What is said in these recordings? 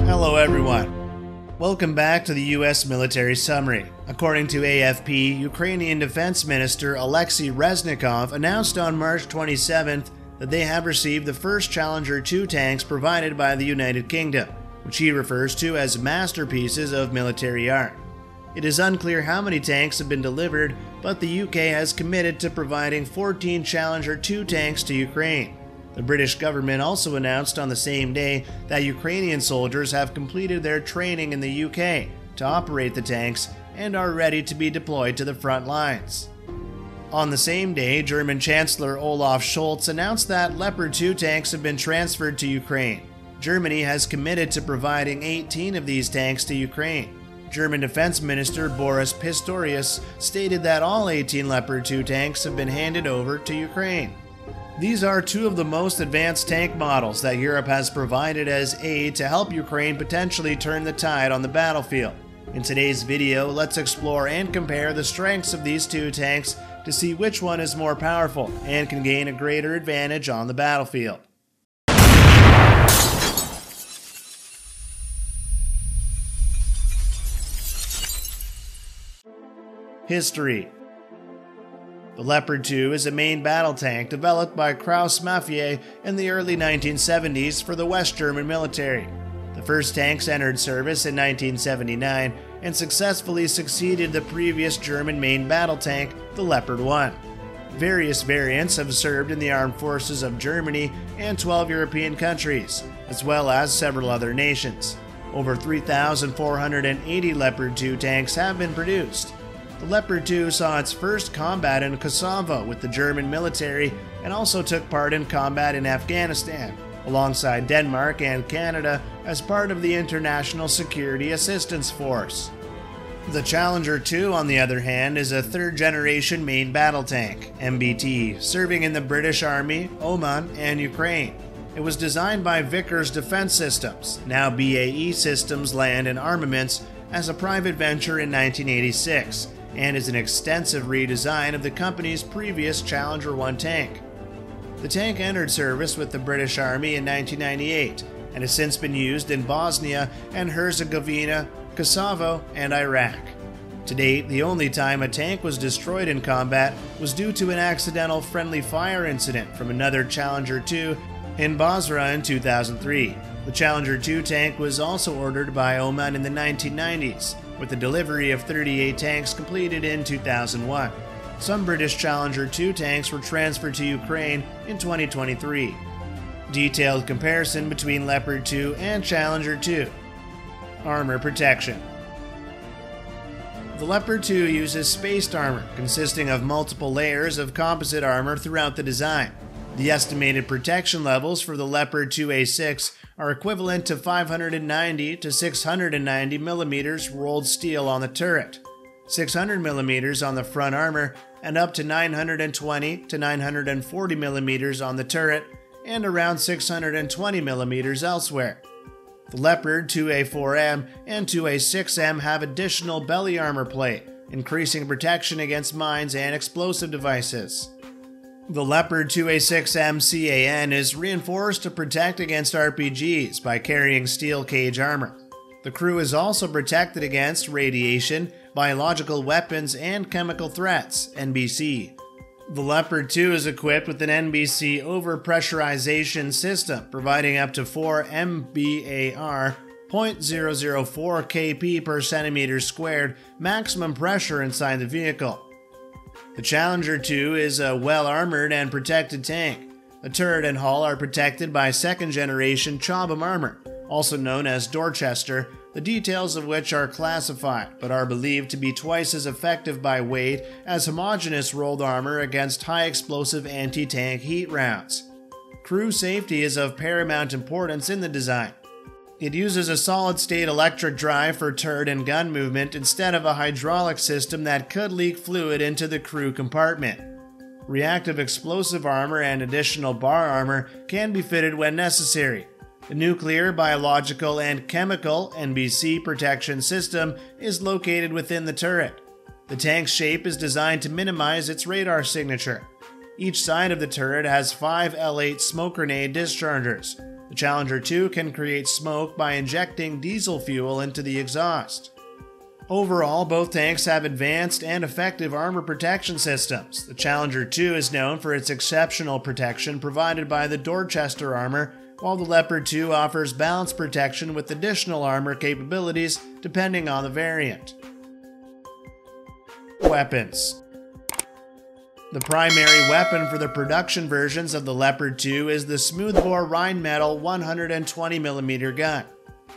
Hello everyone. Welcome back to the U.S. military summary. According to AFP, Ukrainian Defense Minister Alexei Reznikov announced on March 27th that they have received the first Challenger 2 tanks provided by the United Kingdom, which he refers to as masterpieces of military art. It is unclear how many tanks have been delivered, but the UK has committed to providing 14 Challenger 2 tanks to Ukraine. The British government also announced on the same day that Ukrainian soldiers have completed their training in the UK to operate the tanks and are ready to be deployed to the front lines. On the same day, German Chancellor Olaf Scholz announced that Leopard 2 tanks have been transferred to Ukraine. Germany has committed to providing 18 of these tanks to Ukraine. German Defense Minister Boris Pistorius stated that all 18 Leopard 2 tanks have been handed over to Ukraine. These are two of the most advanced tank models that Europe has provided as aid to help Ukraine potentially turn the tide on the battlefield. In today's video, let's explore and compare the strengths of these two tanks to see which one is more powerful and can gain a greater advantage on the battlefield. History. The Leopard 2 is a main battle tank developed by Krauss-Maffei in the early 1970s for the West German military. The first tanks entered service in 1979 and successfully succeeded the previous German main battle tank, the Leopard 1. Various variants have served in the armed forces of Germany and 12 European countries, as well as several other nations. Over 3,480 Leopard 2 tanks have been produced. The Leopard 2 saw its first combat in Kosovo with the German military and also took part in combat in Afghanistan, alongside Denmark and Canada as part of the International Security Assistance Force. The Challenger 2, on the other hand, is a third-generation main battle tank, MBT, serving in the British Army, Oman, and Ukraine. It was designed by Vickers Defense Systems, now BAE Systems Land and Armaments, as a private venture in 1986, and is an extensive redesign of the company's previous Challenger 1 tank. The tank entered service with the British Army in 1998 and has since been used in Bosnia and Herzegovina, Kosovo, and Iraq. To date, the only time a tank was destroyed in combat was due to an accidental friendly fire incident from another Challenger 2 in Basra in 2003. The Challenger 2 tank was also ordered by Oman in the 1990s, with the delivery of 38 tanks completed in 2001. Some British Challenger 2 tanks were transferred to Ukraine in 2023. Detailed comparison between Leopard 2 and Challenger 2. Armor protection. The Leopard 2 uses spaced armor, consisting of multiple layers of composite armor throughout the design. The estimated protection levels for the Leopard 2A6 are equivalent to 590 to 690 millimeters rolled steel on the turret, 600 millimeters on the front armor, and up to 920 to 940 millimeters on the turret, and around 620 millimeters elsewhere. The Leopard 2A4M and 2A6M have additional belly armor plate, increasing protection against mines and explosive devices. The Leopard 2A6M CAN is reinforced to protect against RPGs by carrying steel cage armor. The crew is also protected against radiation, biological weapons, and chemical threats, NBC. The Leopard 2 is equipped with an NBC overpressurization system, providing up to 4 MBAR 0.004 kp per centimeter squared maximum pressure inside the vehicle. The Challenger 2 is a well-armored and protected tank. The turret and hull are protected by second-generation Chobham armor, also known as Dorchester, the details of which are classified, but are believed to be twice as effective by weight as homogeneous rolled armor against high-explosive anti-tank heat rounds. Crew safety is of paramount importance in the design. It uses a solid-state electric drive for turret and gun movement instead of a hydraulic system that could leak fluid into the crew compartment. Reactive explosive armor and additional bar armor can be fitted when necessary. The nuclear, biological, and chemical NBC protection system is located within the turret. The tank's shape is designed to minimize its radar signature. Each side of the turret has 5 L8 smoke grenade dischargers. The Challenger 2 can create smoke by injecting diesel fuel into the exhaust. Overall, both tanks have advanced and effective armor protection systems. The Challenger 2 is known for its exceptional protection provided by the Dorchester armor, while the Leopard 2 offers balanced protection with additional armor capabilities depending on the variant. Weapons. The primary weapon for the production versions of the Leopard 2 is the smoothbore Rheinmetall 120mm gun.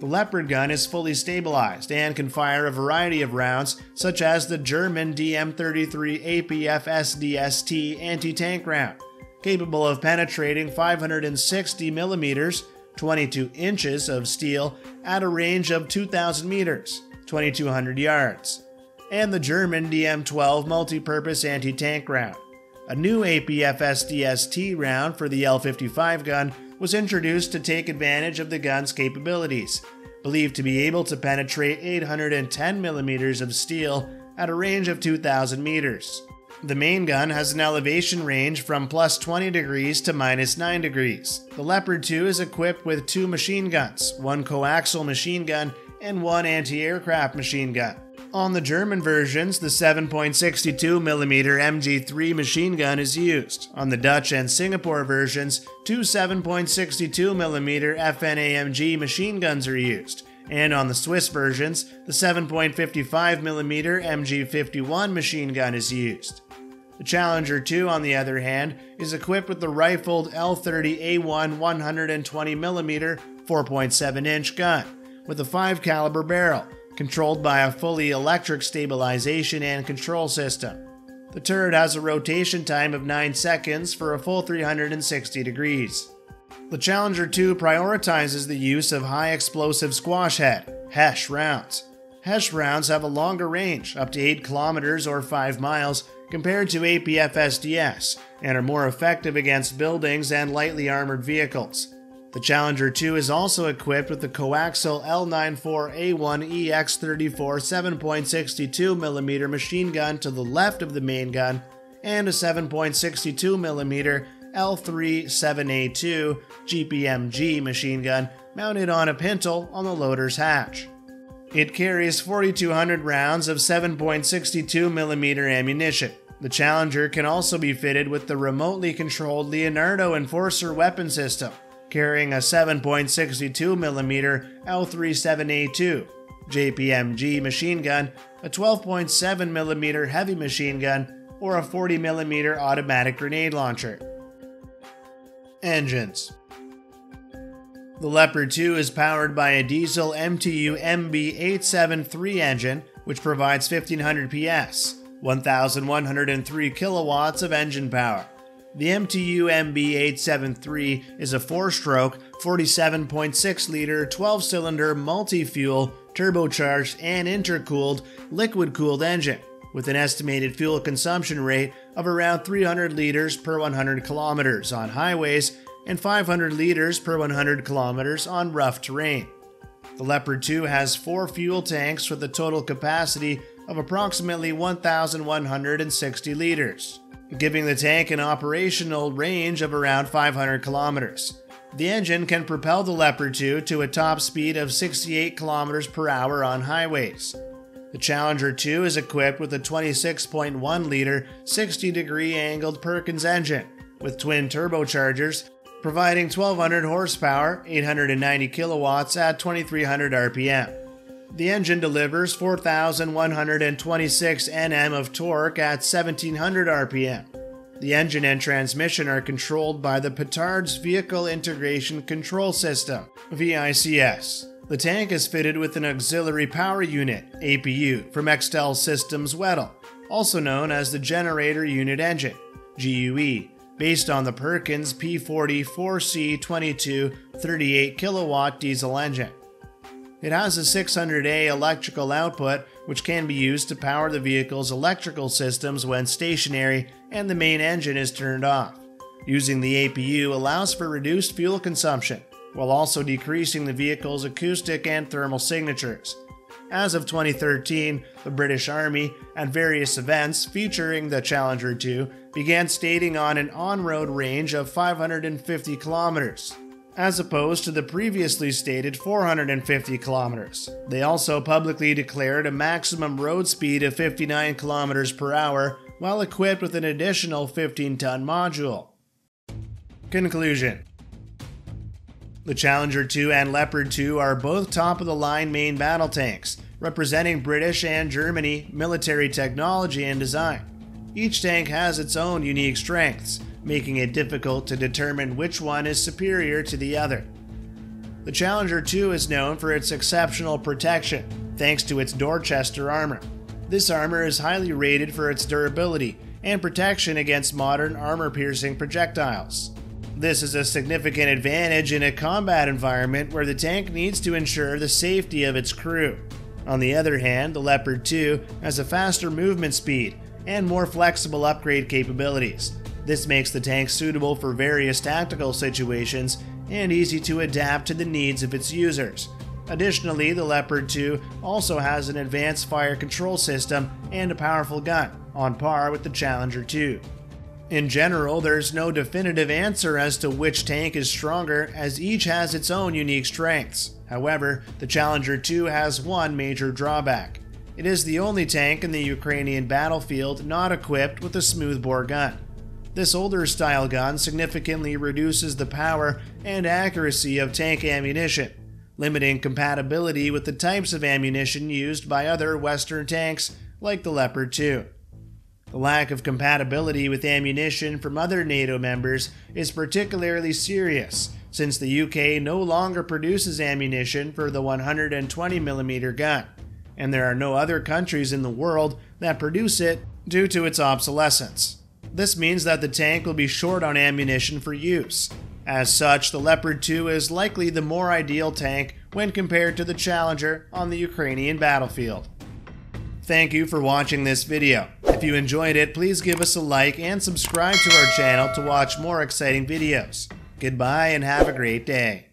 The Leopard gun is fully stabilized and can fire a variety of rounds, such as the German DM33 APF SDST anti-tank round, capable of penetrating 560mm, 22 inches of steel at a range of 2,000 meters, 2,200 yards. And the German DM12 multi-purpose anti-tank round. A new APF SDST round for the L55 gun was introduced to take advantage of the gun's capabilities, believed to be able to penetrate 810mm of steel at a range of 2,000 meters. The main gun has an elevation range from plus 20 degrees to minus 9 degrees. The Leopard 2 is equipped with 2 machine guns, 1 coaxial machine gun, and 1 anti-aircraft machine gun. On the German versions, the 7.62mm MG3 machine gun is used. On the Dutch and Singapore versions, 2 7.62mm FNAMG machine guns are used. And on the Swiss versions, the 7.55mm MG51 machine gun is used. The Challenger 2, on the other hand, is equipped with the rifled L30A1 120mm 4.7-inch gun, with a 5 caliber barrel, controlled by a fully electric stabilization and control system. The turret has a rotation time of 9 seconds for a full 360 degrees. The Challenger 2 prioritizes the use of high explosive squash head, HESH rounds. HESH rounds have a longer range, up to 8 kilometers or 5 miles, compared to APF SDS, and are more effective against buildings and lightly armored vehicles. The Challenger 2 is also equipped with the coaxial L94A1 EX34 7.62mm machine gun to the left of the main gun, and a 7.62mm L37A2 GPMG machine gun mounted on a pintle on the loader's hatch. It carries 4,200 rounds of 7.62mm ammunition. The Challenger can also be fitted with the remotely controlled Leonardo Enforcer weapon system, carrying a 7.62mm L37A2 JPMG machine gun, a 12.7mm heavy machine gun, or a 40mm automatic grenade launcher. Engines. The Leopard 2 is powered by a diesel MTU MB873 engine, which provides 1,500 PS, 1,103 kilowatts of engine power. The MTU MB873 is a 4-stroke, 47.6-liter, 12-cylinder multi-fuel, turbocharged and intercooled, liquid-cooled engine, with an estimated fuel consumption rate of around 300 liters per 100 kilometers on highways and 500 liters per 100 kilometers on rough terrain. The Leopard 2 has 4 fuel tanks with a total capacity of approximately 1,160 liters, giving the tank an operational range of around 500 kilometers. The engine can propel the Leopard 2 to a top speed of 68 kilometers per hour on highways. The Challenger 2 is equipped with a 26.1-liter, 60-degree angled Perkins engine with twin turbochargers, providing 1,200 horsepower, 890 kilowatts at 2,300 RPM. The engine delivers 4,126 Nm of torque at 1,700 RPM. The engine and transmission are controlled by the Petard's Vehicle Integration Control System, VICS. The tank is fitted with an Auxiliary Power Unit, APU, from Extel Systems Weddell, also known as the Generator Unit Engine, GUE, based on the Perkins P40 4C22 38 kilowatt diesel engine. It has a 600A electrical output, which can be used to power the vehicle's electrical systems when stationary and the main engine is turned off. Using the APU allows for reduced fuel consumption, while also decreasing the vehicle's acoustic and thermal signatures. As of 2013, the British Army, at various events featuring the Challenger 2, began stating on an on-road range of 550 kilometers. as opposed to the previously stated 450 kilometers. They also publicly declared a maximum road speed of 59 kilometers per hour while equipped with an additional 15-ton module. Conclusion. The Challenger 2 and Leopard 2 are both top-of-the-line main battle tanks, representing British and Germany military technology and design. Each tank has its own unique strengths, making it difficult to determine which one is superior to the other. The Challenger 2 is known for its exceptional protection, thanks to its Dorchester armor. This armor is highly rated for its durability and protection against modern armor-piercing projectiles. This is a significant advantage in a combat environment where the tank needs to ensure the safety of its crew. On the other hand, the Leopard 2 has a faster movement speed and more flexible upgrade capabilities. This makes the tank suitable for various tactical situations and easy to adapt to the needs of its users. Additionally, the Leopard 2 also has an advanced fire control system and a powerful gun, on par with the Challenger 2. In general, there's no definitive answer as to which tank is stronger, as each has its own unique strengths. However, the Challenger 2 has one major drawback. It is the only tank in the Ukrainian battlefield not equipped with a smoothbore gun. This older style gun significantly reduces the power and accuracy of tank ammunition, limiting compatibility with the types of ammunition used by other Western tanks like the Leopard 2. The lack of compatibility with ammunition from other NATO members is particularly serious, since the UK no longer produces ammunition for the 120mm gun, and there are no other countries in the world that produce it due to its obsolescence. This means that the tank will be short on ammunition for use. As such, the Leopard 2 is likely the more ideal tank when compared to the Challenger on the Ukrainian battlefield. Thank you for watching this video. If you enjoyed it, please give us a like and subscribe to our channel to watch more exciting videos. Goodbye and have a great day.